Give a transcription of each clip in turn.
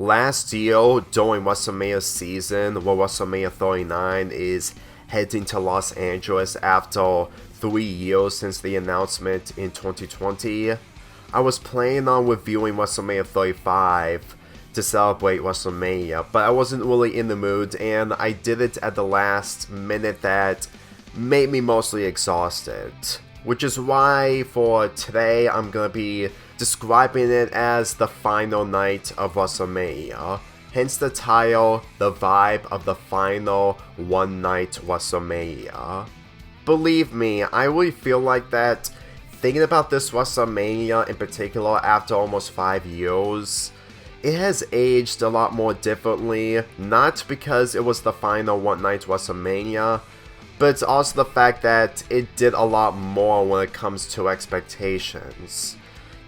Last year, during WrestleMania season, where WrestleMania 39 is heading to Los Angeles after 3 years since the announcement in 2020, I was planning on reviewing WrestleMania 35 to celebrate WrestleMania, but I wasn't really in the mood, and I did it at the last minute that made me mostly exhausted. Which is why for today I'm gonna be describing it as the final night of WrestleMania. Hence the title, the vibe of the final one night WrestleMania. Believe me, I really feel like that thinking about this WrestleMania in particular after almost 5 years, it has aged a lot more differently, not because it was the final one night WrestleMania, but it's also the fact that it did a lot more when it comes to expectations.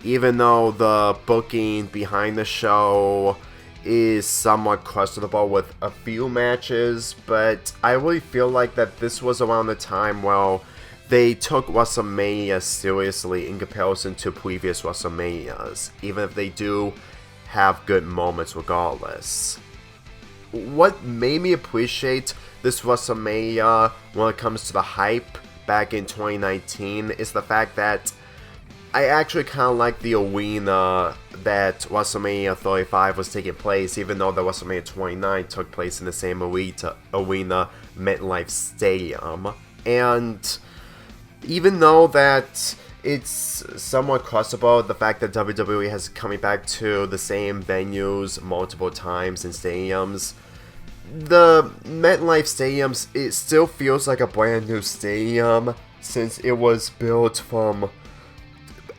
Even though the booking behind the show is somewhat questionable with a few matches, but I really feel like that this was around the time where they took WrestleMania seriously in comparison to previous WrestleManias, even if they do have good moments regardless. What made me appreciate this WrestleMania when it comes to the hype back in 2019 is the fact that I actually kind of like the arena that WrestleMania 35 was taking place, even though the WrestleMania 29 took place in the same arena, MetLife Stadium. And even though that it's somewhat questionable, the fact that WWE has coming back to the same venues multiple times in stadiums, the MetLife Stadium, it still feels like a brand new stadium since it was built from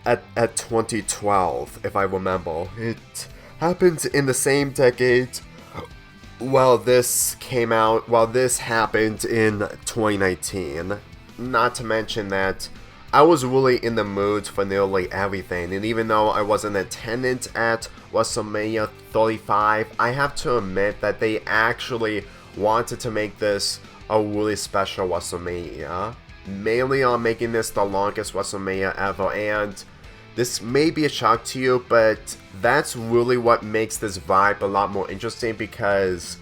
at 2012, if I remember. It happened in the same decade while this happened in 2019. Not to mention that I was really in the mood for nearly everything, and even though I wasn't attendant at WrestleMania 35, I have to admit that they actually wanted to make this a really special WrestleMania, mainly on making this the longest WrestleMania ever. And this may be a shock to you, but that's really what makes this vibe a lot more interesting, because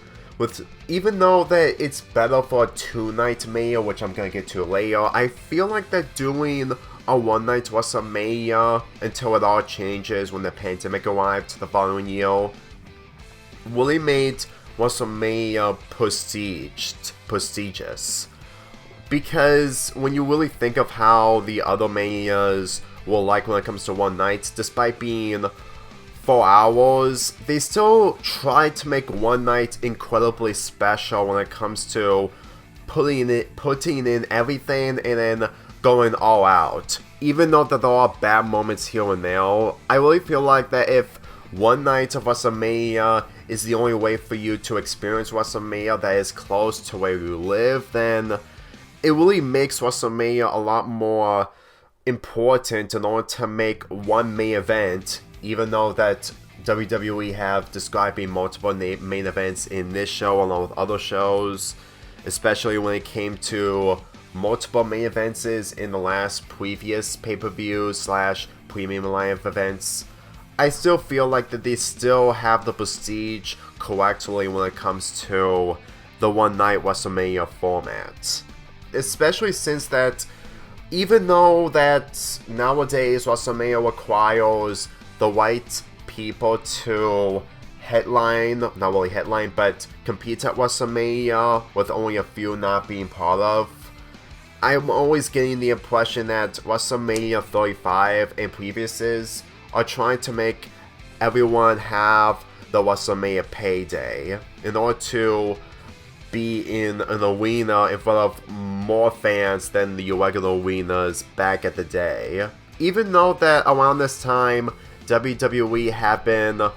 even though that it's better for a 2-night Mania, which I'm gonna get to later, I feel like that doing a 1-night WrestleMania until it all changes when the pandemic arrived the following year really made WrestleMania prestigious. Because when you really think of how the other Manias were like when it comes to one night, despite being 4 hours, they still tried to make one night incredibly special when it comes to putting in everything and then going all out. Even though that there are bad moments here and there, I really feel like that if one night of WrestleMania is the only way for you to experience WrestleMania that is close to where you live, then it really makes WrestleMania a lot more important in order to make one main event. Even though that WWE have describing multiple main events in this show along with other shows, especially when it came to multiple main events in the last previous pay-per-view / premium live events, I still feel like that they still have the prestige correctly when it comes to the one night WrestleMania format. Especially since that even though that nowadays WrestleMania requires the right people to headline, not really headline, but compete at WrestleMania with only a few not being part of, I'm always getting the impression that WrestleMania 35 and previouses are trying to make everyone have the WrestleMania payday in order to be in an arena in front of more fans than the regular arenas back at the day. Even though that around this time, WWE have been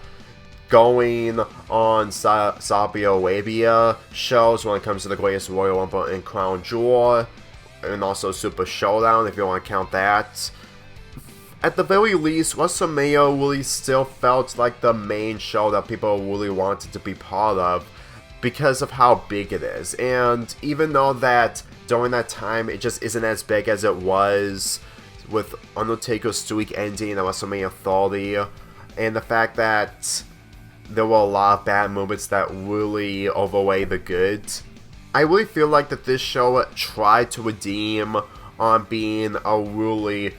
going on Saudi Arabia shows when it comes to the Greatest Royal Rumble and Crown Jewel, and also Super Showdown if you want to count that. At the very least, WrestleMania really still felt like the main show that people really wanted to be part of because of how big it is. And even though that during that time it just isn't as big as it was with Undertaker's streak ending at WrestleMania 30, and the fact that there were a lot of bad moments that really overweigh the good. I really feel like that this show tried to redeem on being a really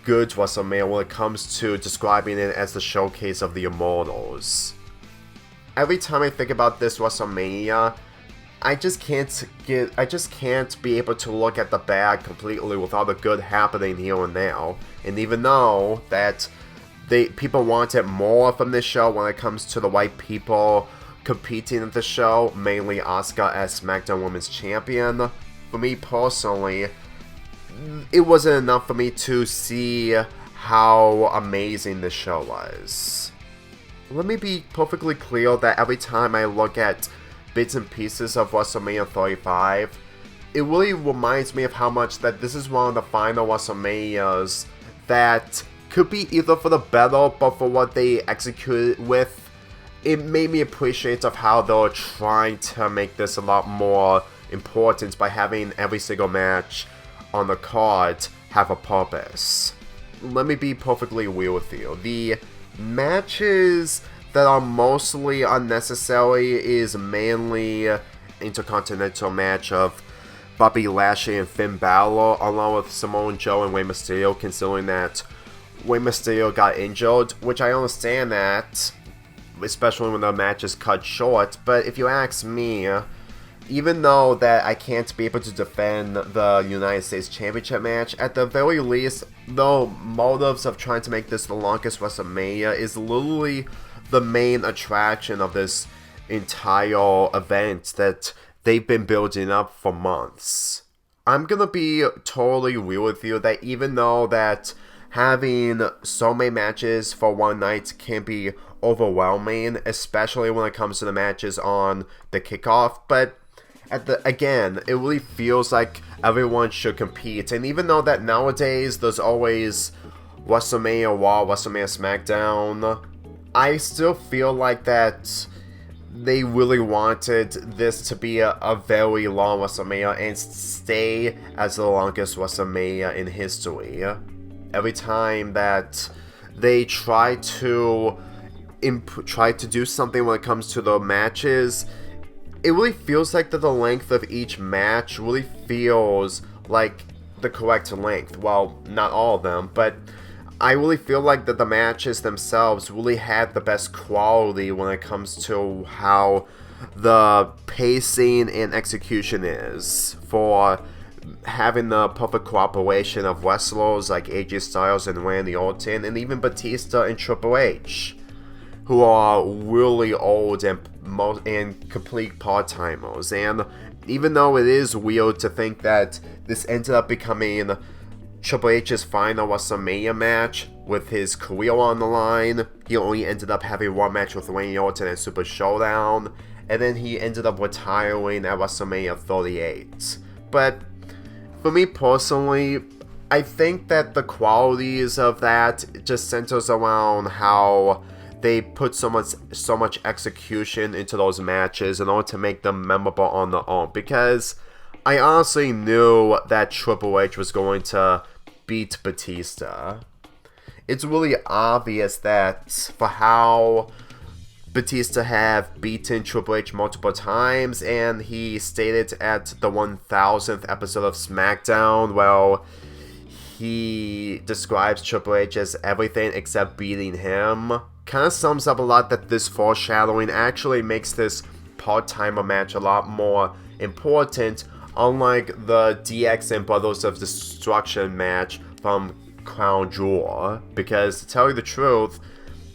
good WrestleMania when it comes to describing it as the showcase of the Immortals. Every time I think about this WrestleMania, I just can't be able to look at the bad completely without the good happening here and now. And even though that people wanted more from this show when it comes to the white people competing at the show, mainly Asuka as SmackDown Women's Champion, for me personally, it wasn't enough for me to see how amazing this show was. Let me be perfectly clear that every time I look at bits and pieces of WrestleMania 35, it really reminds me of how much that this is one of the final WrestleManias that could be either for the better, but for what they executed with, it made me appreciate of how they're trying to make this a lot more important by having every single match on the card have a purpose. Let me be perfectly real with you. The matches that are mostly unnecessary is mainly Intercontinental match of Bobby Lashley and Finn Balor, along with Samoa Joe and Rey Mysterio, considering that Rey Mysterio got injured, which I understand that, especially when the match is cut short, but if you ask me, even though that I can't be able to defend the United States Championship match, at the very least, the motives of trying to make this the longest WrestleMania is literally the main attraction of this entire event that they've been building up for months. I'm gonna be totally real with you that even though that having so many matches for one night can be overwhelming, especially when it comes to the matches on the kickoff, but again, it really feels like everyone should compete. And even though that nowadays there's always WrestleMania Raw, WrestleMania SmackDown, I still feel like that they really wanted this to be a very long WrestleMania and stay as the longest WrestleMania in history. Every time that they try to do something when it comes to the matches, it really feels like that the length of each match really feels like the correct length. Well, not all of them, but I really feel like that the matches themselves really had the best quality when it comes to how the pacing and execution is, for having the perfect cooperation of wrestlers like AJ Styles and Randy Orton, and even Batista and Triple H, who are really old and complete part-timers. And even though it is weird to think that this ended up becoming Triple H's final WrestleMania match with his career on the line, he only ended up having one match with Randy Orton at Super Showdown, and then he ended up retiring at WrestleMania 38. But for me personally, I think that the qualities of that just centers around how they put so much execution into those matches in order to make them memorable on their own. Because I honestly knew that Triple H was going to beat Batista. It's really obvious that for how Batista have beaten Triple H multiple times, and he stated at the 1000th episode of SmackDown, well, he describes Triple H as everything except beating him. Kind of sums up a lot that this foreshadowing actually makes this part-timer match a lot more important, unlike the DX and Brothers of Destruction match from Crown Jewel. Because to tell you the truth,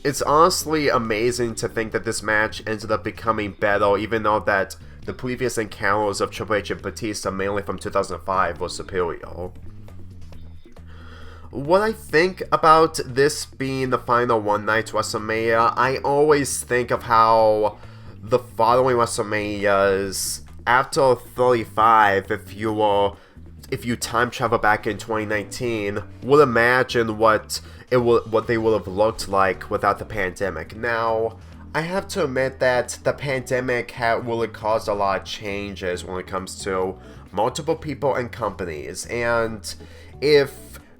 it's honestly amazing to think that this match ended up becoming better, even though that the previous encounters of Triple H and Batista, mainly from 2005, were superior. What I think about this being the final one night WrestleMania, I always think of how the following WrestleManias, after 35, if you time travel back in 2019, would imagine what they would have looked like without the pandemic. Now, I have to admit that the pandemic had really caused a lot of changes when it comes to multiple people and companies, and if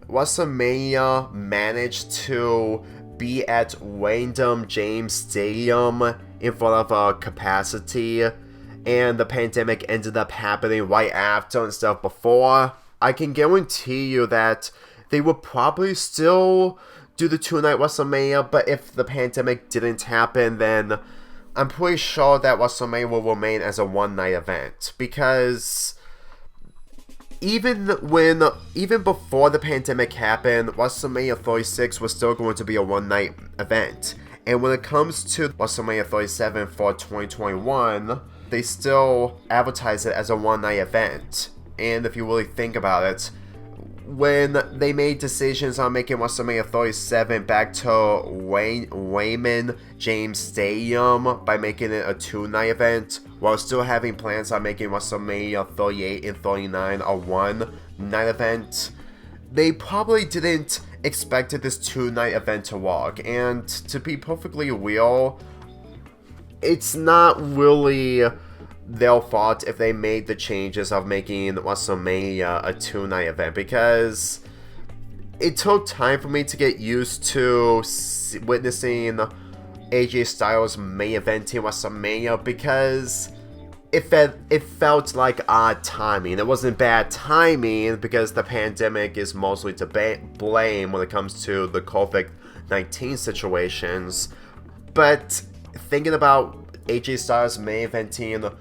WrestleMania managed to be at random James Stadium in front of a capacity, and the pandemic ended up happening right after instead of before, I can guarantee you that they would probably still do the 2-night WrestleMania, but if the pandemic didn't happen, then I'm pretty sure that WrestleMania will remain as a 1-night event, because even before the pandemic happened, WrestleMania 36 was still going to be a 1-night event. And when it comes to WrestleMania 37 for 2021, they still advertise it as a 1-night event. And if you really think about it, when they made decisions on making WrestleMania 37 back to Raymond James Stadium by making it a 2-night event, while still having plans on making WrestleMania 38 and 39 a 1-night event, they probably didn't expect this 2-night event to work. And to be perfectly real, it's not really their fault if they made the changes of making WrestleMania a 2-night event, because it took time for me to get used to witnessing AJ Styles main eventing WrestleMania, because it felt like odd timing. It wasn't bad timing, because the pandemic is mostly to blame when it comes to the COVID-19 situations, but thinking about AJ Styles main eventing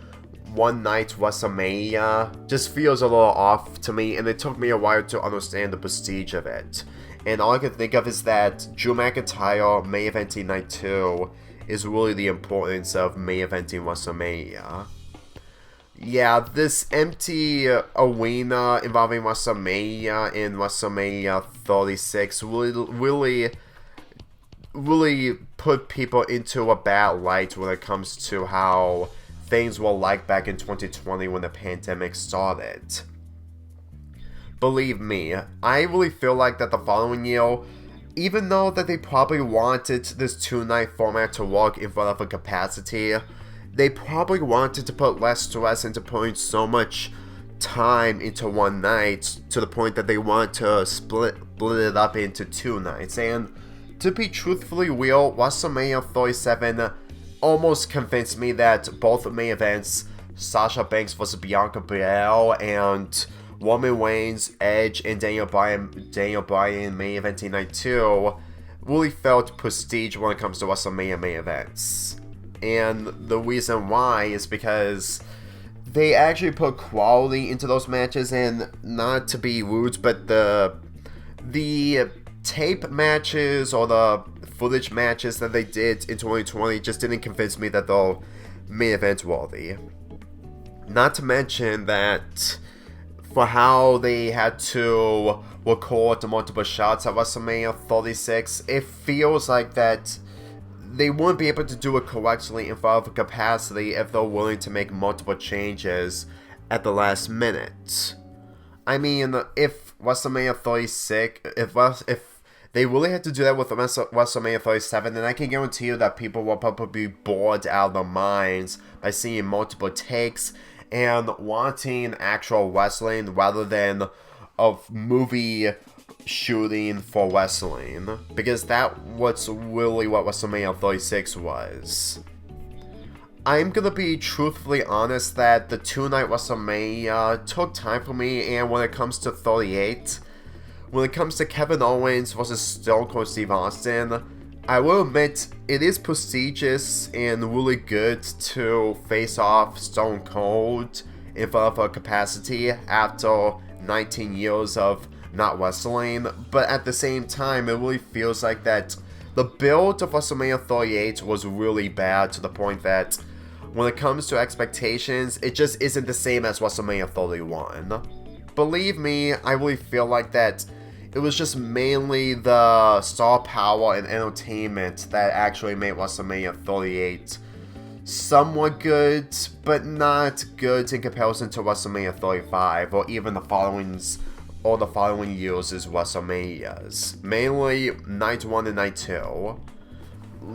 1-night WrestleMania just feels a little off to me, and it took me a while to understand the prestige of it. And all I can think of is that Drew McIntyre main eventing night 2 is really the importance of main eventing WrestleMania. Yeah, this empty arena involving WrestleMania and WrestleMania 36 really put people into a bad light when it comes to how things were like back in 2020 when the pandemic started. Believe me, I really feel like that the following year, even though that they probably wanted this 2-night format to work in front of a capacity, they probably wanted to put less stress into putting so much time into 1 night, to the point that they want to split it up into 2 nights. And to be truthfully real, WrestleMania 37 almost convinced me that both main events, Sasha Banks vs. Bianca Belair and Roman Reigns, Edge, and Daniel Bryan main eventing night 2, really felt prestige when it comes to WrestleMania main events. And the reason why is because they actually put quality into those matches, and not to be rude, but the tape matches or the footage matches that they did in 2020 just didn't convince me that they're main event worthy. Not to mention that for how they had to record the multiple shots at WrestleMania 36, it feels like that they wouldn't be able to do it correctly in front of a capacity if they're willing to make multiple changes at the last minute. I mean, if WrestleMania 36, if they really had to do that with WrestleMania 37, then I can guarantee you that people will probably be bored out of their minds by seeing multiple takes and wanting actual wrestling rather than a movie shooting for wrestling. Because that was really what WrestleMania 36 was. I'm gonna be truthfully honest that the 2-night WrestleMania took time for me, and when it comes to 38, when it comes to Kevin Owens versus Stone Cold Steve Austin, I will admit it is prestigious and really good to face off Stone Cold in front of a capacity after 19 years of not wrestling, but at the same time, it really feels like that the build of WrestleMania 38 was really bad, to the point that when it comes to expectations, it just isn't the same as WrestleMania 31. Believe me, I really feel like that it was just mainly the star power and entertainment that actually made WrestleMania 38 somewhat good, but not good in comparison to WrestleMania 35 or even the following years' WrestleManias. Mainly Night 1 and Night 2.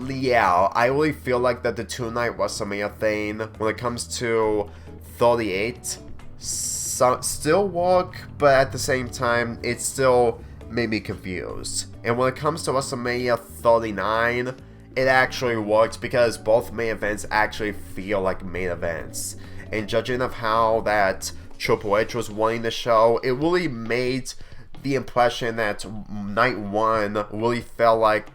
Yeah, I really feel like that the 2-night WrestleMania thing, when it comes to 38, still work, but at the same time, it still made me confused. And when it comes to WrestleMania 39, it actually works because both main events actually feel like main events. And judging of how that Triple H was winning the show, it really made the impression that night one really felt like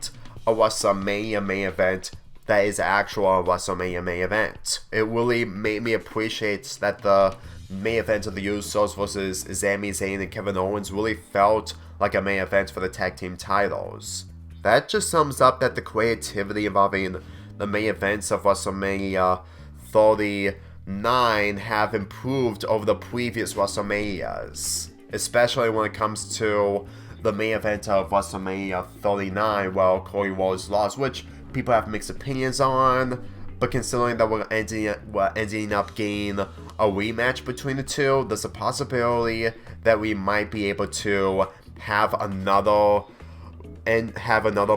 a WrestleMania main event that is actual WrestleMania main event. It really made me appreciate that the main event of the Usos versus Sami Zayn and Kevin Owens really felt like a main event for the tag team titles. That just sums up that the creativity involving the main events of WrestleMania 39 have improved over the previous WrestleManias, especially when it comes to the main event of WrestleMania 39, where Cody Rhodes lost, which people have mixed opinions on, but considering that we're ending up getting a rematch between the two, there's a possibility that we might be able to have another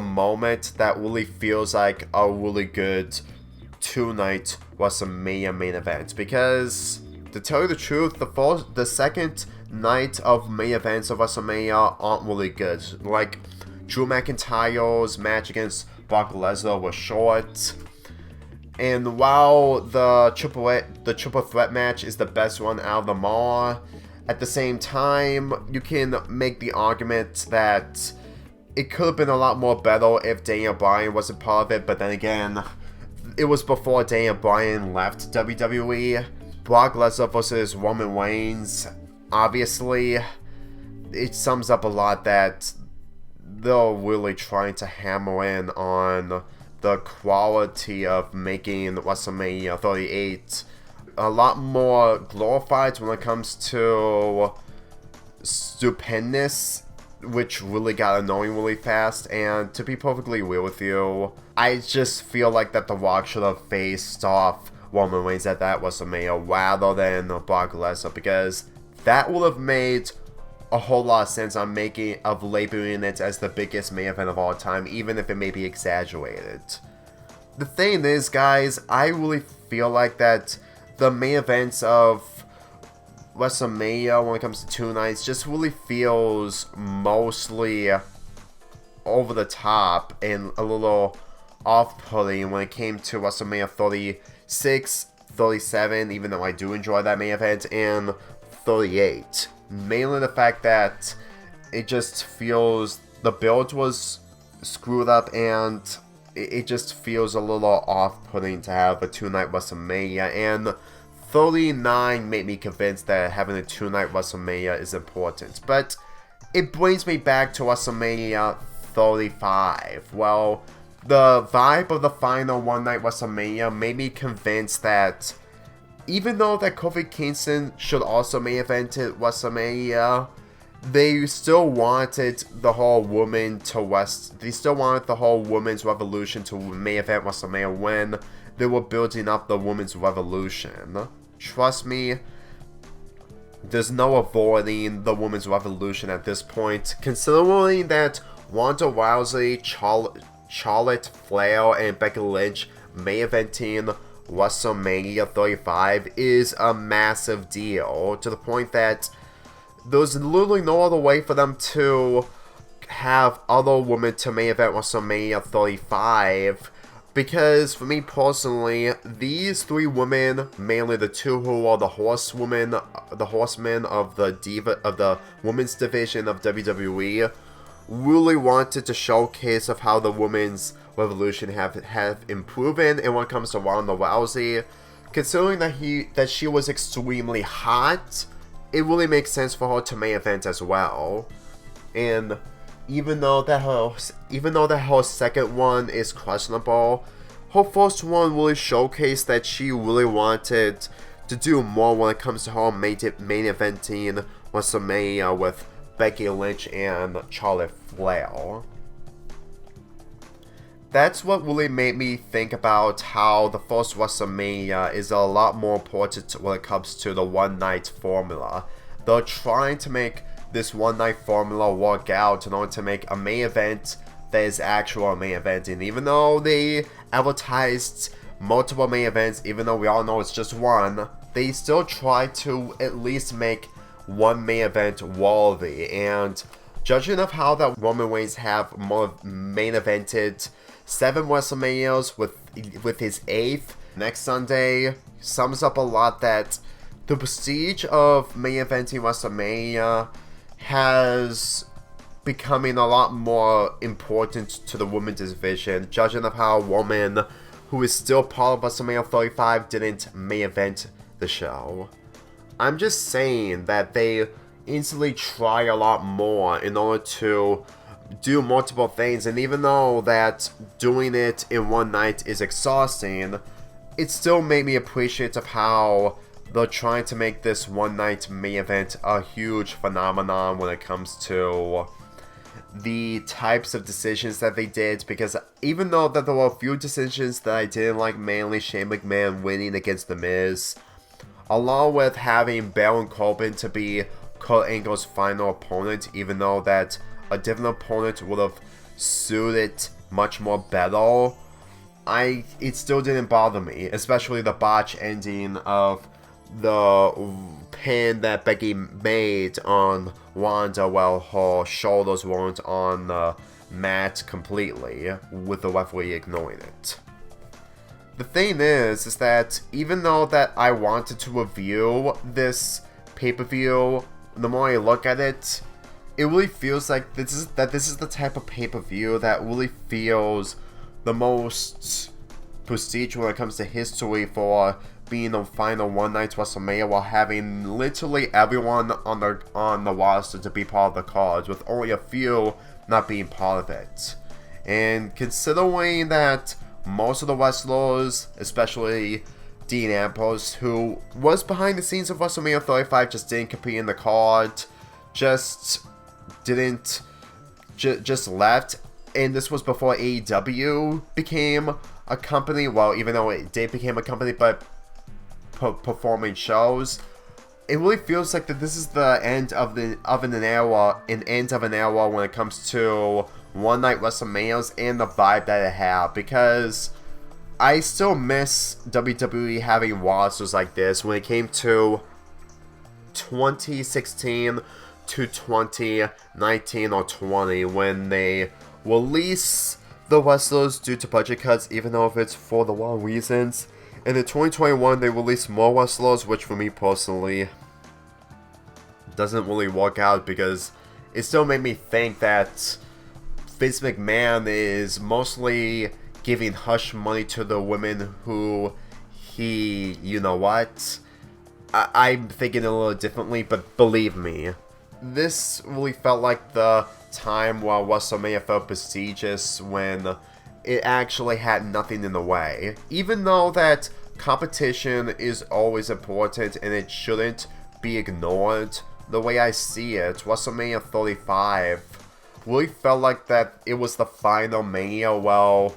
moment that really feels like a really good two-night WrestleMania main event. Because to tell you the truth, the second night of main events of WrestleMania aren't really good. Like Drew McIntyre's match against Brock Lesnar was short. And while the triple threat match is the best one out of them all, at the same time, you can make the argument that it could have been a lot more better if Daniel Bryan wasn't part of it, but then again, it was before Daniel Bryan left WWE. Brock Lesnar versus Roman Reigns, obviously, it sums up a lot that they're really trying to hammer in on the quality of making WrestleMania 38 a lot more glorified when it comes to stupendous, which really got annoying really fast. And to be perfectly real with you, I just feel like that The Rock should have faced off Roman Reigns at that WrestleMania rather than Brock Lesnar, because that would have made a whole lot of sense of labeling it as the biggest main event of all time, even if it may be exaggerated. The thing is, guys, I really feel like that the main events of WrestleMania, when it comes to two nights, just really feels mostly over the top and a little off-putting when it came to WrestleMania 36, 37, even though I do enjoy that main event, and 38. Mainly the fact that it just feels the build was screwed up, and it just feels a little off-putting to have a two-night WrestleMania, and 39 made me convinced that having a two-night WrestleMania is important. But it brings me back to WrestleMania 35. Well, the vibe of the final one-night WrestleMania made me convinced that even though that Kofi Kingston should also main evented WrestleMania, they still wanted the whole women's revolution to main event WrestleMania when they were building up the women's revolution. Trust me, there's no avoiding the women's revolution at this point, considering that Ronda Rousey, Charlotte Flair, and Becky Lynch main eventing WrestleMania 35 is a massive deal, to the point that there's literally no other way for them to have other women to main event WrestleMania 35, because for me personally, these three women, mainly the two who are the horsemen of the women's division of WWE, really wanted to showcase of how the women's revolution have improved. And when it comes to Ronda Rousey, considering that she was extremely hot, it really makes sense for her to main event as well. And even though that her second one is questionable, her first one really showcased that she really wanted to do more when it comes to her main eventing WrestleMania with Becky Lynch and Charlotte Flair. That's what really made me think about how the first WrestleMania is a lot more important when it comes to the one-night formula. They're trying to make this one-night formula work out in order to make a main event that is actual main event. And even though they advertised multiple main events, even though we all know it's just one, they still try to at least make one main event worthy. And Judging of how that Roman Reigns have more main evented 7 WrestleManias with his 8th next Sunday, sums up a lot that the prestige of main eventing WrestleMania has becoming a lot more important to the women's division, judging of how a woman who is still part of WrestleMania 35 didn't main event the show. I'm just saying that they instantly try a lot more in order to do multiple things, and even though that doing it in one night is exhausting, it still made me appreciate of how they're trying to make this one night main event a huge phenomenon when it comes to the types of decisions that they did, because even though that there were a few decisions that I didn't like, mainly Shane McMahon winning against The Miz, along with having Baron Corbin to be Kurt Angle's final opponent, even though that a different opponent would have suited much more better, it still didn't bother me, especially the botch ending of the pin that Becky made on Wanda while her shoulders weren't on the mat completely, with the referee ignoring it. The thing is that even though that I wanted to review this pay-per-view, the more I look at it, it really feels like this is the type of pay-per-view that really feels the most prestige when it comes to history for being the final one night WrestleMania, while having literally everyone on the roster to be part of the cards, with only a few not being part of it. And considering that most of the wrestlers, especially Dean Ambrose, who was behind the scenes of WrestleMania 35, just didn't compete in the card, just left, and this was before AEW became a company. Well, even though it did become a company, but performing shows, it really feels like that this is the end of an era when it comes to one night WrestleManias and the vibe that it had, because I still miss WWE having rosters like this when it came to 2016 to 2019 or 20, when they release the wrestlers due to budget cuts, even though if it's for the wrong reasons. And in 2021, they released more wrestlers, which for me personally doesn't really work out, because it still made me think that Vince McMahon is mostly giving hush money to the women who he, you know what, I'm thinking a little differently, but believe me, this really felt like the time while WrestleMania felt prestigious, when it actually had nothing in the way. Even though that competition is always important and it shouldn't be ignored, the way I see it, WrestleMania 35 really felt like that it was the final Mania. Well,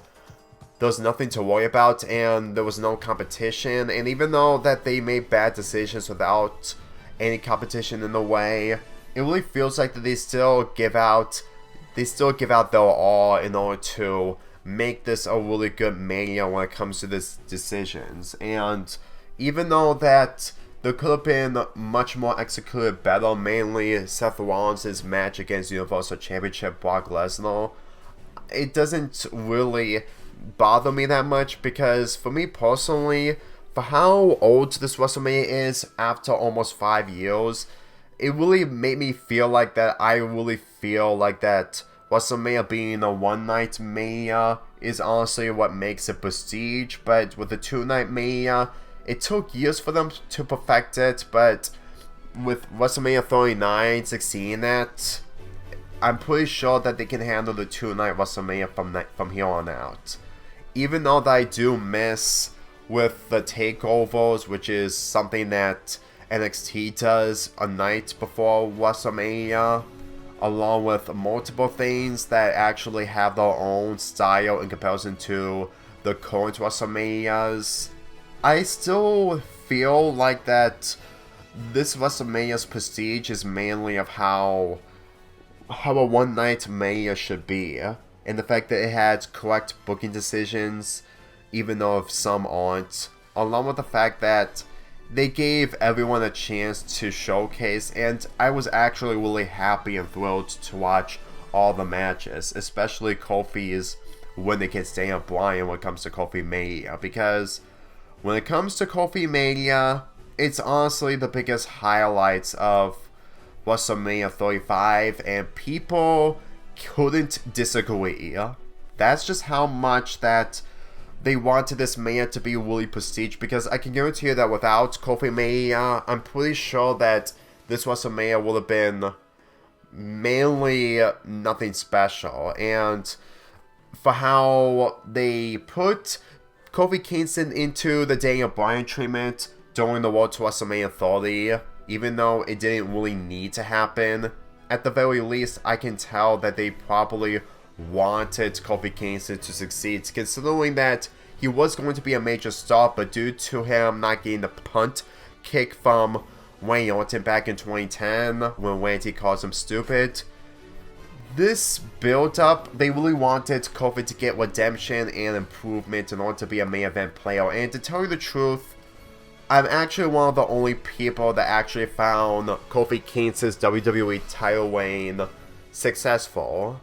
there was nothing to worry about and there was no competition, and even though that they made bad decisions without any competition in the way, it really feels like that they still give out their all in order to make this a really good Mania when it comes to these decisions. And even though that there could have been much more executed better, mainly Seth Rollins' match against Universal Championship Brock Lesnar, it doesn't really bother me that much, because for me personally, for how old this WrestleMania is after almost 5 years, it really made me feel like that. I really feel like that WrestleMania being a one-night Mania is honestly what makes it prestige, but with the two-night Mania, it took years for them to perfect it, but with WrestleMania 39 succeeding that, I'm pretty sure that they can handle the two-night WrestleMania from here on out. Even though that I do miss with the takeovers, which is something that NXT does a night before WrestleMania, along with multiple things that actually have their own style in comparison to the current WrestleManias, I still feel like that this WrestleMania's prestige is mainly of how a one-night Mania should be, and the fact that it had correct booking decisions, even though some aren't, along with the fact that they gave everyone a chance to showcase, and I was actually really happy and thrilled to watch all the matches, especially Kofi's when they can stay up Bryan when it comes to Kofi Mania, because when it comes to Kofi Mania, it's honestly the biggest highlights of WrestleMania 35, and people couldn't disagree. That's just how much that they wanted this Mania to be really prestige, because I can guarantee you that without Kofi Mania, I'm pretty sure that this WrestleMania would have been mainly nothing special. And for how they put Kofi Kingston into the Daniel Bryan treatment during the Road to WrestleMania 30, even though it didn't really need to happen, at the very least, I can tell that they probably wanted Kofi Kingston to succeed, considering that he was going to be a major star, but due to him not getting the punt kick from Randy Orton back in 2010, when Randy calls him stupid, this build-up, they really wanted Kofi to get redemption and improvement in order to be a main event player. And to tell you the truth, I'm actually one of the only people that actually found Kofi Kingston's WWE title reign successful,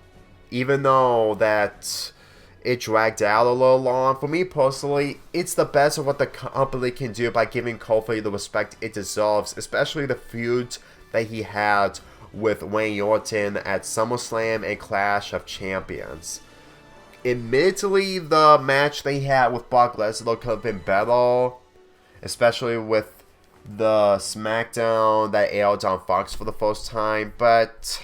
even though that it dragged out a little long. For me personally, it's the best of what the company can do by giving Kofi the respect it deserves, especially the feud that he had with Randy Orton at SummerSlam and Clash of Champions. Admittedly, the match they had with Brock Lesnar could have been better, especially with the SmackDown that aired on Fox for the first time, but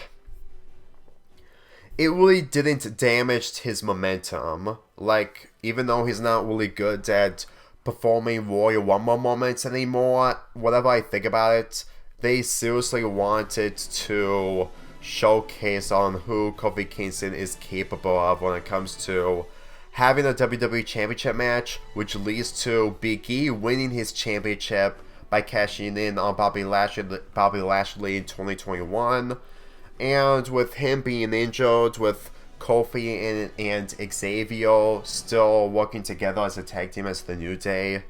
it really didn't damage his momentum. Like, even though he's not really good at performing Royal Rumble moments anymore, whatever I think about it, they seriously wanted to showcase on who Kofi Kingston is capable of when it comes to having a WWE Championship match, which leads to Big E winning his championship by cashing in on Bobby Lashley in 2021. And with him being injured, with Kofi and Xavier still working together as a tag team as the New Day,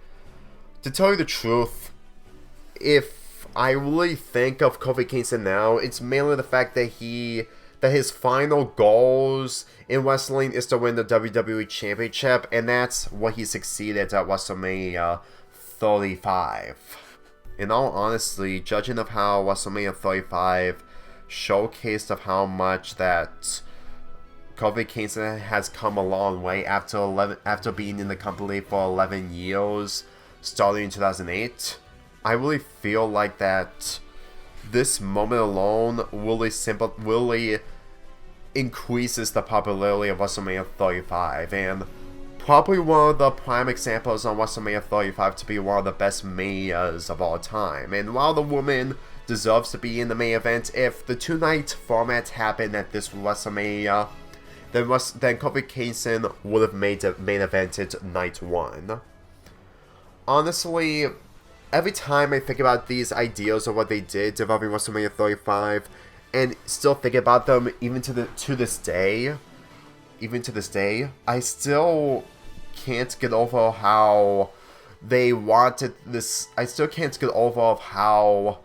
to tell you the truth, if I really think of Kofi Kingston now, it's mainly the fact that his final goals in wrestling is to win the WWE Championship, and that's what he succeeded at WrestleMania 35. In all honesty, judging of how WrestleMania 35 showcased of how much that Kofi Kingston has come a long way after being in the company for 11 years, starting in 2008, I really feel like that this moment alone really increases the popularity of WrestleMania 35, and probably one of the prime examples on WrestleMania 35 to be one of the best Manias of all time. And while the woman deserves to be in the main event, if the two-night format happened at this WrestleMania, then Kofi Kingston would have main evented night one. Honestly, every time I think about these ideas of what they did involving WrestleMania 35, and still think about them even to this day, I still can't get over how they wanted this. I still can't get over of how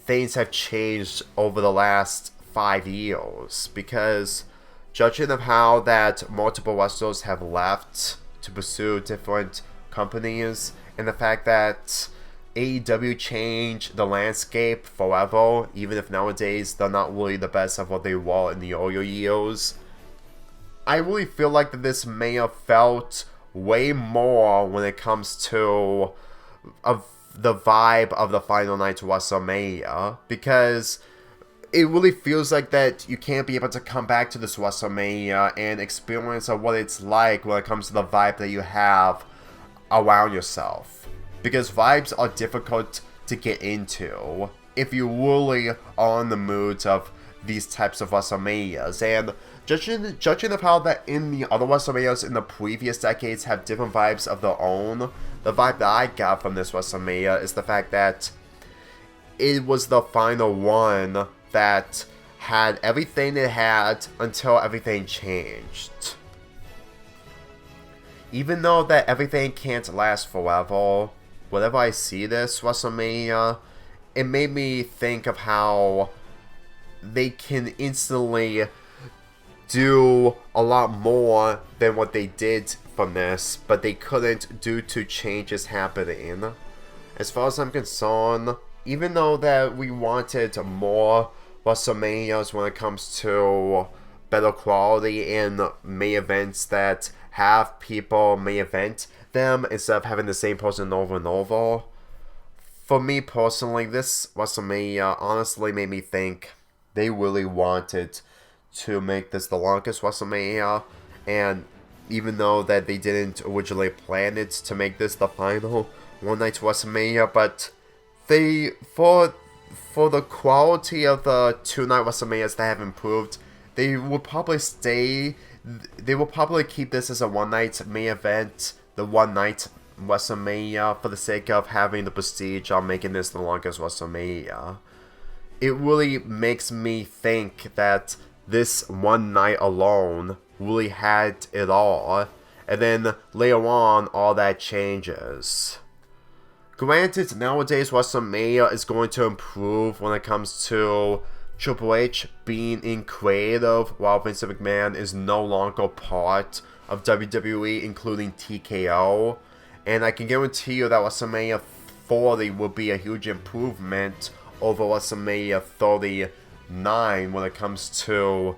things have changed over the last 5 years, because judging of how that multiple wrestlers have left to pursue different companies, and the fact that AEW changed the landscape forever, even if nowadays they're not really the best of what they were in the earlier years, I really feel like that this may have felt way more when it comes to the vibe of the final night to WrestleMania, because it really feels like that you can't be able to come back to this WrestleMania and experience of what it's like when it comes to the vibe that you have around yourself. Because vibes are difficult to get into if you really are in the mood of these types of WrestleManias. And judging of how that in the other WrestleManias in the previous decades have different vibes of their own, the vibe that I got from this WrestleMania is the fact that it was the final one that had everything it had until everything changed. Even though that everything can't last forever, whenever I see this WrestleMania, it made me think of how they can instantly do a lot more than what they did from this, but they couldn't due to changes happening. As far as I'm concerned, even though that we wanted more WrestleManias when it comes to better quality and main events that have people main event them instead of having the same person over and over, for me personally, this WrestleMania honestly made me think they really wanted to make this the longest WrestleMania, and even though that they didn't originally plan it to make this the final one night WrestleMania, but they for the quality of the 2-night WrestleManias that have improved, they will probably keep this as a one night main event, the one night WrestleMania, for the sake of having the prestige on making this the longest WrestleMania. It really makes me think that this one night alone really had it all, and then later on all that changes. Granted, nowadays WrestleMania is going to improve when it comes to Triple H being in creative while Vince McMahon is no longer part of WWE, including TKO, and I can guarantee you that WrestleMania 40 will be a huge improvement over WrestleMania 39 when it comes to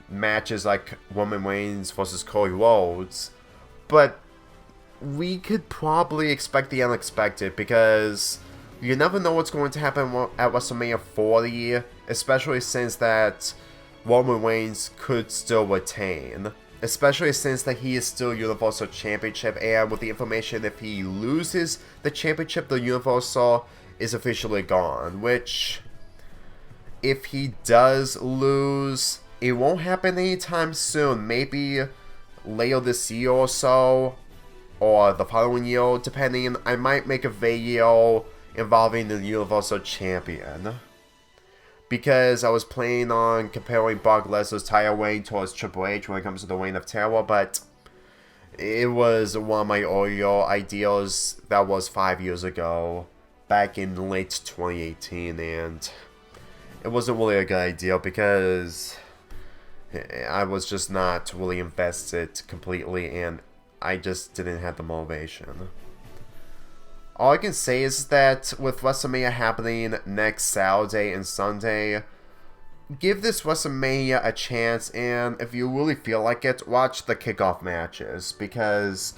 matches like Roman Reigns versus Cody Rhodes. But we could probably expect the unexpected, because you never know what's going to happen at WrestleMania 40, especially since that Roman Reigns could still retain. Especially since that he is still Universal Championship, and with the information, if he loses the championship, the Universal is officially gone, which, if he does lose, it won't happen anytime soon. Maybe later this year or so, or the following year, depending. I might make a video involving the Universal Champion, because I was planning on comparing Brock Lesnar's title reign towards Triple H when it comes to the Reign of Terror, but it was one of my earlier ideas that was 5 years ago, back in late 2018, and it wasn't really a good idea because I was just not really invested completely, and I just didn't have the motivation. All I can say is that with WrestleMania happening next Saturday and Sunday, give this WrestleMania a chance, and if you really feel like it, watch the kickoff matches, because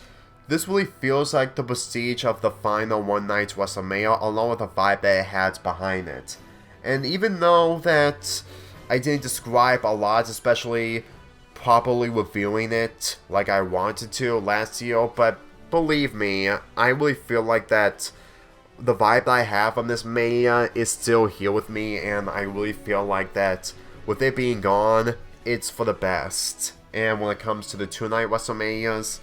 this really feels like the prestige of the final one night WrestleMania, along with the vibe that it had behind it. And even though that I didn't describe a lot, especially properly reviewing it like I wanted to last year, but believe me, I really feel like that the vibe that I have on this Mania is still here with me, and I really feel like that with it being gone, it's for the best. And when it comes to the 2-night WrestleManias,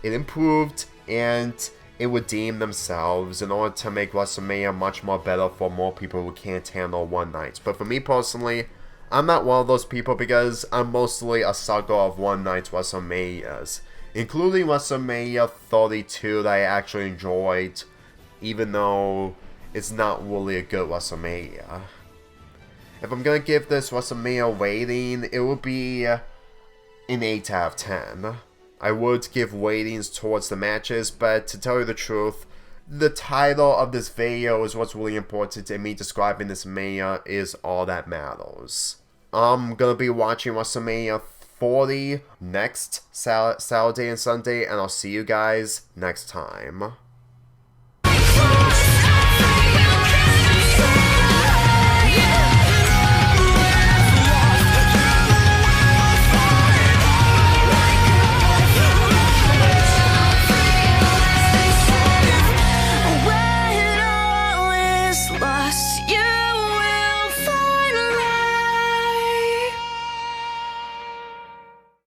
it improved and it redeemed themselves in order to make WrestleMania much more better for more people who can't handle one night. But for me personally, I'm not one of those people, because I'm mostly a sucker of one night WrestleManias, including WrestleMania 32 that I actually enjoyed, even though it's not really a good WrestleMania. If I'm gonna give this WrestleMania rating, it would be an 8 out of 10. I would give ratings towards the matches, but to tell you the truth, the title of this video is what's really important, and me describing this Mania is all that matters. I'm gonna be watching WrestleMania 40 next Saturday and Sunday, and I'll see you guys next time.